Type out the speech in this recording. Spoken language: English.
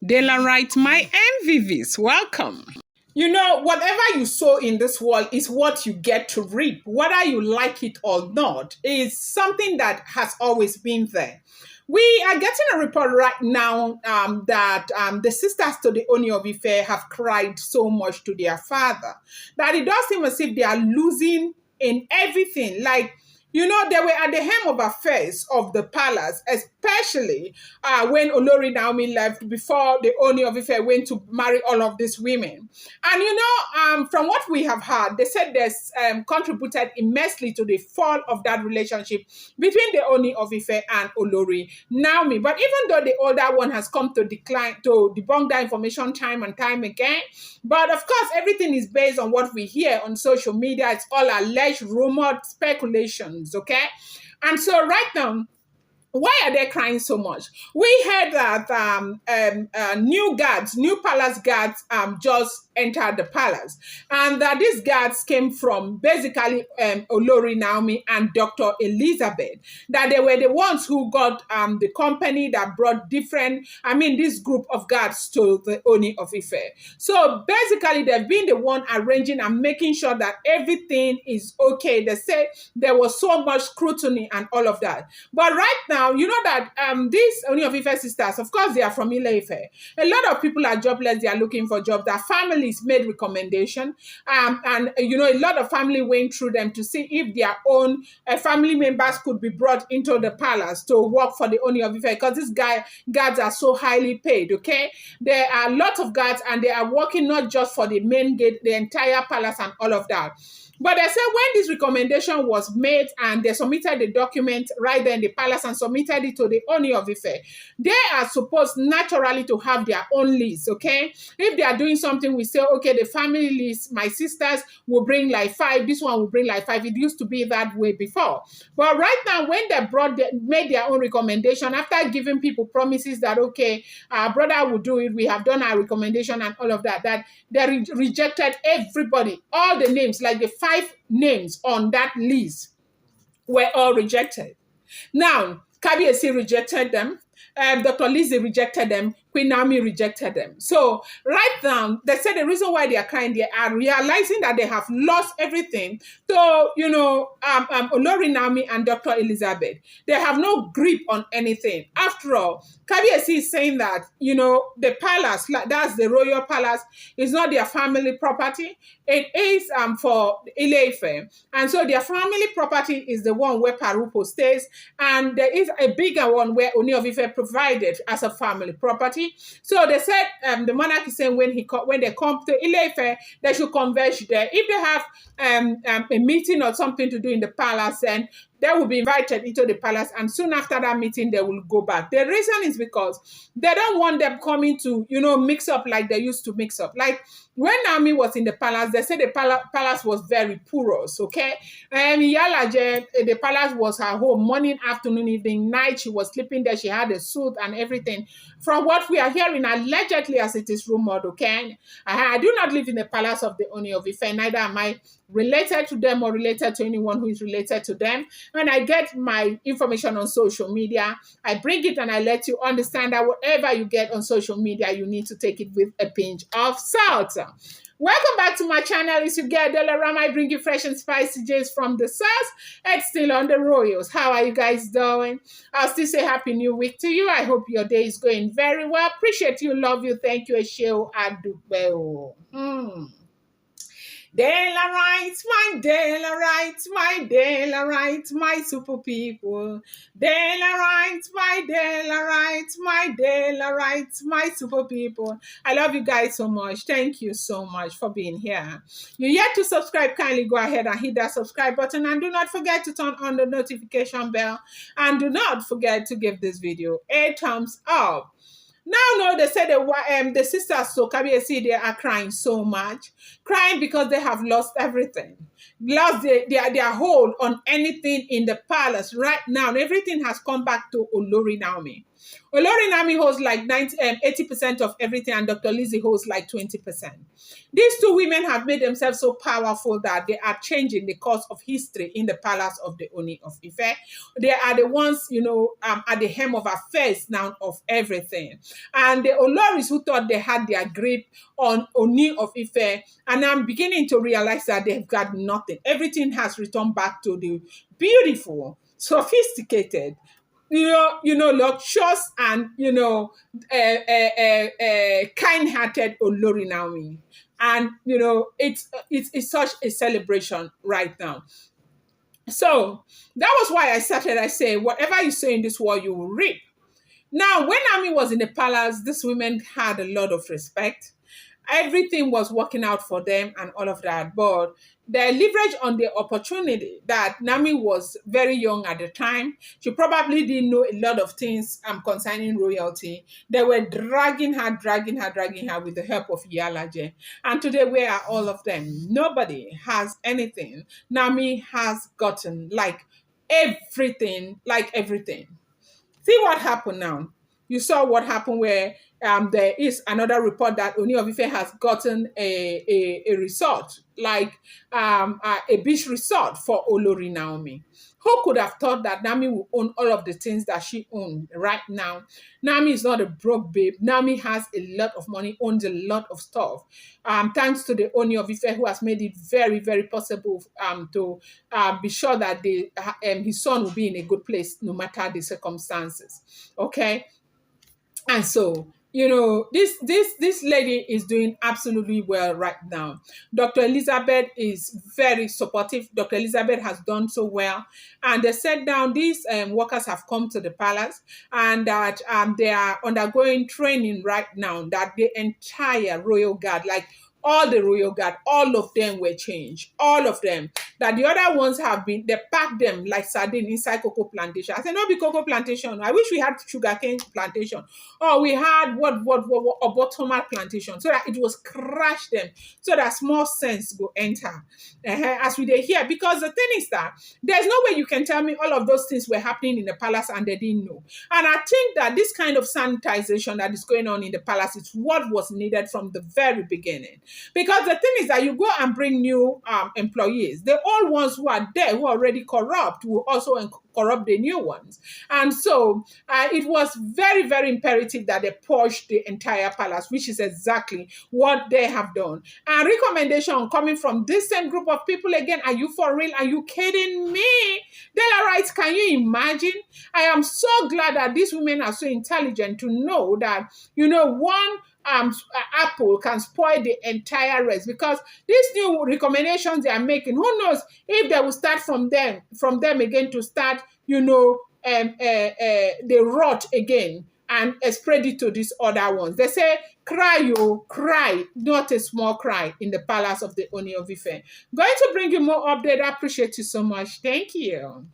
Dela writes, my MVVs, welcome. You know, whatever you sow in this world is what you get to reap, whether you like it or not, is something that has always been there. We are getting a report right now that the sisters to the Ooni of Ife have cried so much to their father that it does seem as if they are losing in everything. Like, you know, they were at the helm of affairs of the palace, especially when Olori Naomi left before the Ooni of Ife went to marry all of these women. And you know, from what we have heard, they said this contributed immensely to the fall of that relationship between the Ooni of Ife and Olori Naomi. But even though the older one has come to debunk that information time and time again, but of course, everything is based on what we hear on social media. It's all alleged, rumored speculations, okay? And so right now, why are they crying so much? We heard that new palace guards just entered the palace, and that these guards came from basically Olori Naomi and Dr. Elizabeth. That they were the ones who got the company that brought this group of guards to the Ooni of Ife. So basically, they've been the one arranging and making sure that everything is okay. They say there was so much scrutiny and all of that, but right now, you know that these Ooni of Ife sisters, of course, they are from Ile-Ife. A lot of people are jobless. They are looking for jobs. Their families made recommendation. And, you know, a lot of family went through them to see if their own family members could be brought into the palace to work for the Ooni of Ife, because these guards are so highly paid, okay? There are lots of guards, and they are working not just for the main gate, the entire palace and all of that. But they said when this recommendation was made and they submitted the document right there in the palace and submitted it to the Ooni of Ife, they are supposed naturally to have their own list, okay? If they are doing something, we say, okay, the family list, my sisters will bring like 5, this one will bring like 5. It used to be that way before. But right now, when they made their own recommendation, after giving people promises that, okay, our brother will do it, we have done our recommendation and all of that, that they rejected everybody, all the names, like the 5 names on that list were all rejected. Now, Kabiyesi rejected them. Dr. Lizzy rejected them. Queen Naomi rejected them. So right now, they said the reason why they are crying, they are realizing that they have lost everything. So, you know, Olori Naomi and Dr. Elizabeth, they have no grip on anything. After all, Kabiyesi is saying that, you know, the palace, like that's the royal palace, is not their family property. It is for Ile-Ife. And so their family property is the one where Parupo stays. And there is a bigger one where Ooni of Ife provided as a family property. So they said the monarch is saying when they come to Ile-Ife, they should converge there. If they have a meeting or something to do in the palace, then they will be invited into the palace, and soon after that meeting, they will go back. The reason is because they don't want them coming to, you know, mix up like they used to mix up. Like when Naomi was in the palace, they said the palace was very porous, okay? Yalaje, the palace was her home, morning, afternoon, evening, night. She was sleeping there. She had a suit and everything. From what we are hearing, allegedly as it is rumored, okay? I do not live in the palace of the Ooni of Ife, neither am I related to them or related to anyone who is related to them. When I get my information on social media, I bring it and I let you understand that whatever you get on social media, you need to take it with a pinch of salt. Welcome back to my channel. It's your girl Dela Ram. I bring you fresh and spicy J's from the source. It's still on the Royals. How are you guys doing? I'll still say Happy New Week to you. I hope your day is going very well. Appreciate you, love you, thank you, Esheo Adubeo. Dela writes, my Dela writes, my Dela writes, my super people. Dela writes, my Dela writes, my Dela writes, my super people. I love you guys so much. Thank you so much for being here. You're yet to subscribe, kindly go ahead and hit that subscribe button, and do not forget to turn on the notification bell, and do not forget to give this video a thumbs up. Now, no, they said the sisters, so Kabiyesi, they are crying so much. Crying because they have lost everything. Lost their hold on anything in the palace right now. Everything has come back to Olori Naomi. Olori Naomi holds like 80% of everything, and Dr. Lizzy holds like 20%. These two women have made themselves so powerful that they are changing the course of history in the palace of the Ooni of Ife. They are the ones, at the helm of affairs now of everything. And the Oloris who thought they had their grip on Ooni of Ife, and I'm beginning to realize that they've got nothing. Everything has returned back to the beautiful, sophisticated, luxurious and kind-hearted Olori Naomi. And it's such a celebration right now. So that was why I started. I say, whatever you say in this world, you will reap. Now, when Naomi was in the palace, these women had a lot of respect. Everything was working out for them and all of that. But they leveraged on the opportunity that Naomi was very young at the time. She probably didn't know a lot of things concerning royalty. They were dragging her, dragging her with the help of Yalaje. And today, where are all of them? Nobody has anything. Naomi has gotten everything. See what happened now. You saw what happened where there is another report that Ooni of Ife has gotten a resort, a beach resort for Olori Naomi. Who could have thought that Naomi will own all of the things that she owned right now? Naomi is not a broke babe. Naomi has a lot of money, owns a lot of stuff. Thanks to the Ooni of Ife who has made it very, very possible to be sure that his son will be in a good place no matter the circumstances. Okay, and so, this lady is doing absolutely well right now. Dr. Elizabeth is very supportive. Dr. Elizabeth has done so well. And they said down, these workers have come to the palace and that they are undergoing training right now, that the entire royal guard, like all the royal guard, all of them were changed. All of them. That the other ones they packed them like sardine inside cocoa plantation. I said, no, be cocoa plantation. I wish we had sugarcane plantation. Or we had a bottomer plantation, so that it was crash them, so that small sense go enter. As we did here. Because the thing is that there's no way you can tell me all of those things were happening in the palace and they didn't know. And I think that this kind of sanitization that is going on in the palace is what was needed from the very beginning. Because the thing is that you go and bring new employees. The old ones who are there, who are already corrupt, will also corrupt the new ones. And so it was very, very imperative that they purge the entire palace, which is exactly what they have done. And recommendation coming from this same group of people again, are you for real? Are you kidding me? Della Wright, can you imagine? I am so glad that these women are so intelligent to know that, one apple can spoil the entire rest, because these new recommendations they are making, who knows if they will start from them again to start, they rot again and spread it to these other ones. They say, cry, you cry, not a small cry in the palace of the Ooni of Ife. Going to bring you more update. I appreciate you so much. Thank you.